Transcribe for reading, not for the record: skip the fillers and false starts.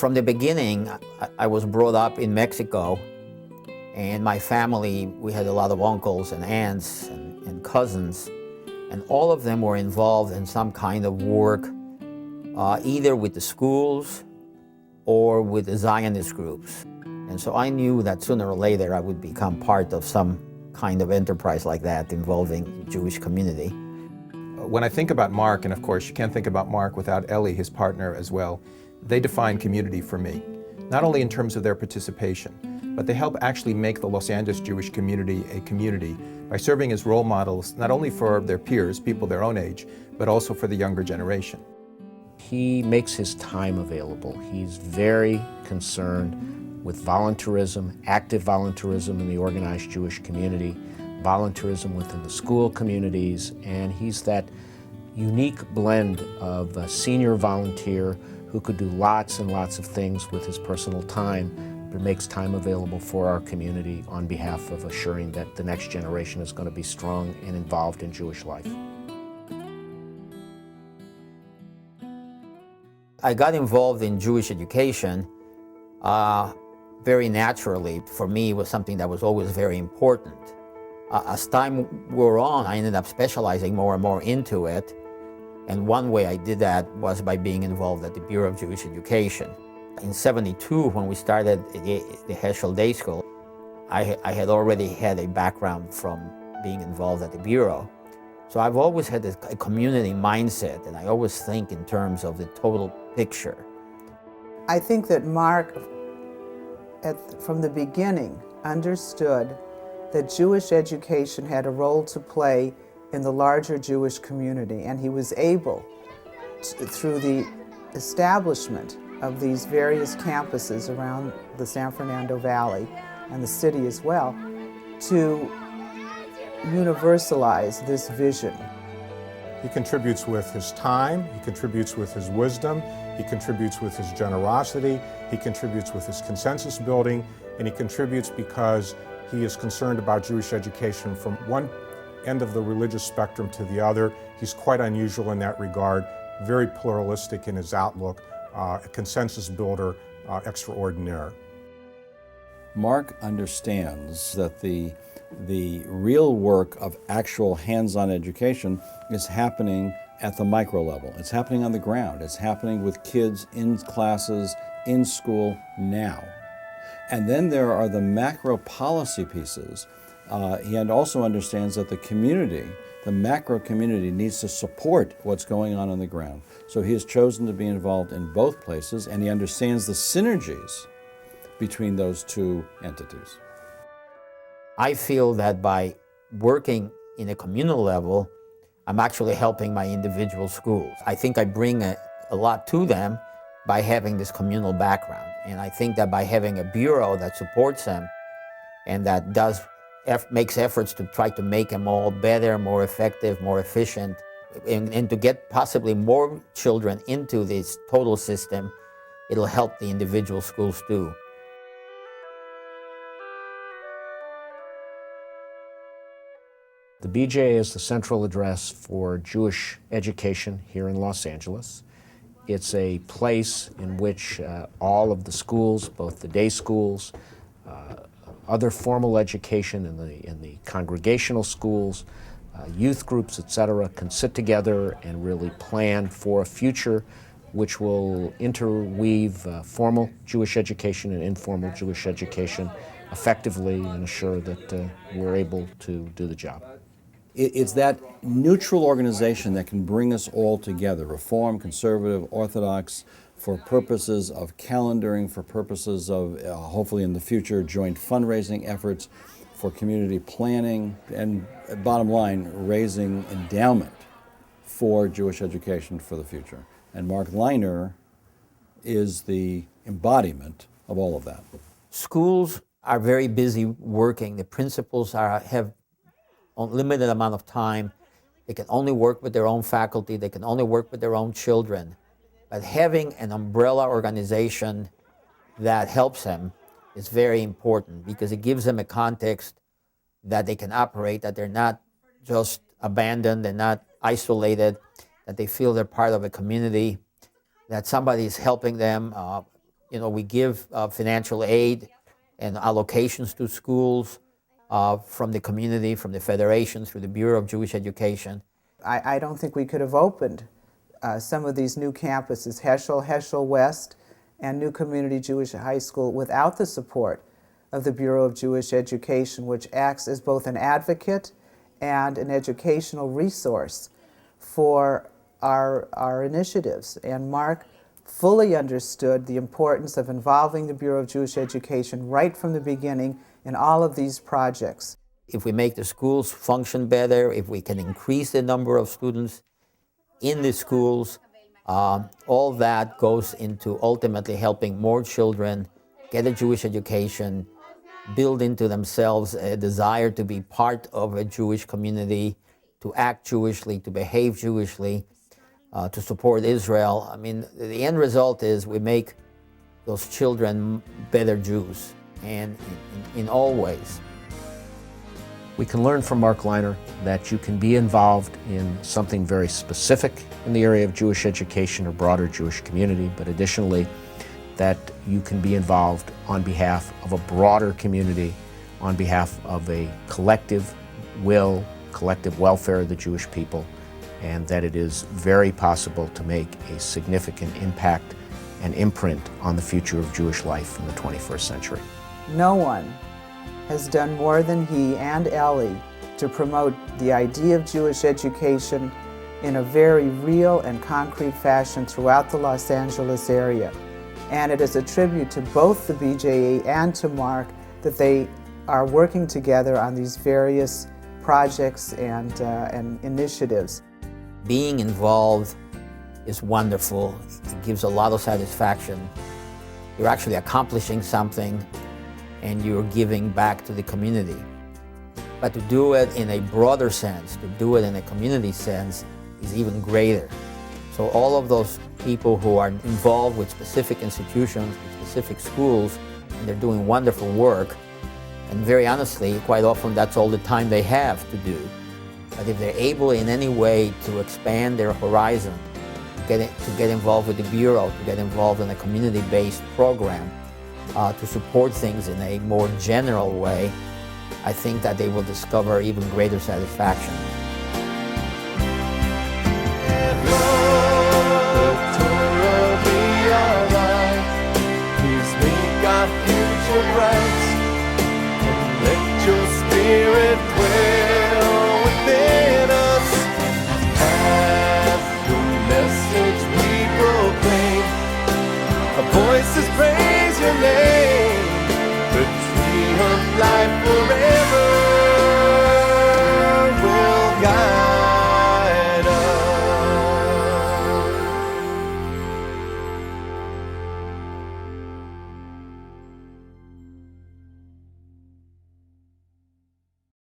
From the beginning, I was brought up in Mexico, and my family, we had a lot of uncles and aunts and cousins, and all of them were involved in some kind of work, either with the schools or with the Zionist groups. And so I knew that sooner or later I would become part of some kind of enterprise like that involving the Jewish community. When I think about Mark, and of course you can't think about Mark without Ellie, his partner as well, they define community for me, not only in terms of their participation, but they help actually make the Los Angeles Jewish community a community by serving as role models, not only for their peers, people their own age, but also for the younger generation. He makes his time available. He's very concerned with volunteerism, active volunteerism in the organized Jewish community, volunteerism within the school communities, and he's that unique blend of a senior volunteer who could do lots and lots of things with his personal time, but makes time available for our community on behalf of assuring that the next generation is going to be strong and involved in Jewish life. I got involved in Jewish education very naturally. For me, it was something that was always very important. As time wore on, I ended up specializing more and more into it. And one way I did that was by being involved at the Bureau of Jewish Education. In '72, when we started the Heschel Day School, I had already had a background from being involved at the Bureau. So I've always had a community mindset, and I always think in terms of the total picture. I think that Mark, from the beginning, understood that Jewish education had a role to play in the larger Jewish community, and he was able, through the establishment of these various campuses around the San Fernando Valley and the city as well, to universalize this vision. He contributes with his time, he contributes with his wisdom, he contributes with his generosity, he contributes with his consensus building, and he contributes because he is concerned about Jewish education from one end of the religious spectrum to the other. He's quite unusual in that regard, very pluralistic in his outlook, a consensus builder extraordinaire. Mark understands that the real work of actual hands-on education is happening at the micro level. It's happening on the ground. It's happening with kids in classes, in school now. And then there are the macro policy pieces. He also understands that the community, the macro community, needs to support what's going on the ground. So he has chosen to be involved in both places, and he understands the synergies between those two entities. I feel that by working in a communal level, I'm actually helping my individual schools. I think I bring a lot to them by having this communal background. And I think that by having a bureau that supports them and that makes efforts to try to make them all better, more effective, more efficient, and to get possibly more children into this total system, it'll help the individual schools too. The BJA is the central address for Jewish education here in Los Angeles. It's a place in which all of the schools, both the day schools, other formal education in the congregational schools, youth groups, etc., can sit together and really plan for a future which will interweave formal Jewish education and informal Jewish education effectively and assure that we're able to do the job. It's that neutral organization that can bring us all together, Reform, Conservative, Orthodox, for purposes of calendaring, for purposes of, hopefully in the future, joint fundraising efforts, for community planning, and bottom line, raising endowment for Jewish education for the future. And Mark Lainer is the embodiment of all of that. Schools are very busy working. The principals have a limited amount of time. They can only work with their own faculty. They can only work with their own children. But having an umbrella organization that helps them is very important because it gives them a context that they can operate, that they're not just abandoned, they're not isolated, that they feel they're part of a community, that somebody is helping them we give financial aid and allocations to schools from the community, from the Federation, through the Bureau of Jewish Education. I don't think we could have opened some of these new campuses, Heschel West, and New Community Jewish High School, without the support of the Bureau of Jewish Education, which acts as both an advocate and an educational resource for our initiatives. And Mark fully understood the importance of involving the Bureau of Jewish Education right from the beginning in all of these projects. If we make the schools function better, if we can increase the number of students in the schools, all that goes into ultimately helping more children get a Jewish education, build into themselves a desire to be part of a Jewish community, to act Jewishly, to behave Jewishly, to support Israel. I mean, the end result is we make those children better Jews, and in all ways. We can learn from Mark Lainer that you can be involved in something very specific in the area of Jewish education or broader Jewish community, but additionally, that you can be involved on behalf of a broader community, on behalf of a collective will, collective welfare of the Jewish people, and that it is very possible to make a significant impact and imprint on the future of Jewish life in the 21st century. No one has done more than he and Ellie to promote the idea of Jewish education in a very real and concrete fashion throughout the Los Angeles area. And it is a tribute to both the BJA and to Mark that they are working together on these various projects and initiatives. Being involved is wonderful. It gives a lot of satisfaction. You're actually accomplishing something, and you're giving back to the community. But to do it in a broader sense, to do it in a community sense, is even greater. So all of those people who are involved with specific institutions, with specific schools, and they're doing wonderful work, and very honestly, quite often that's all the time they have to do. But if they're able in any way to expand their horizon, to get involved with the Bureau, to get involved in a community-based program, to support things in a more general way, I think that they will discover even greater satisfaction. Voices break.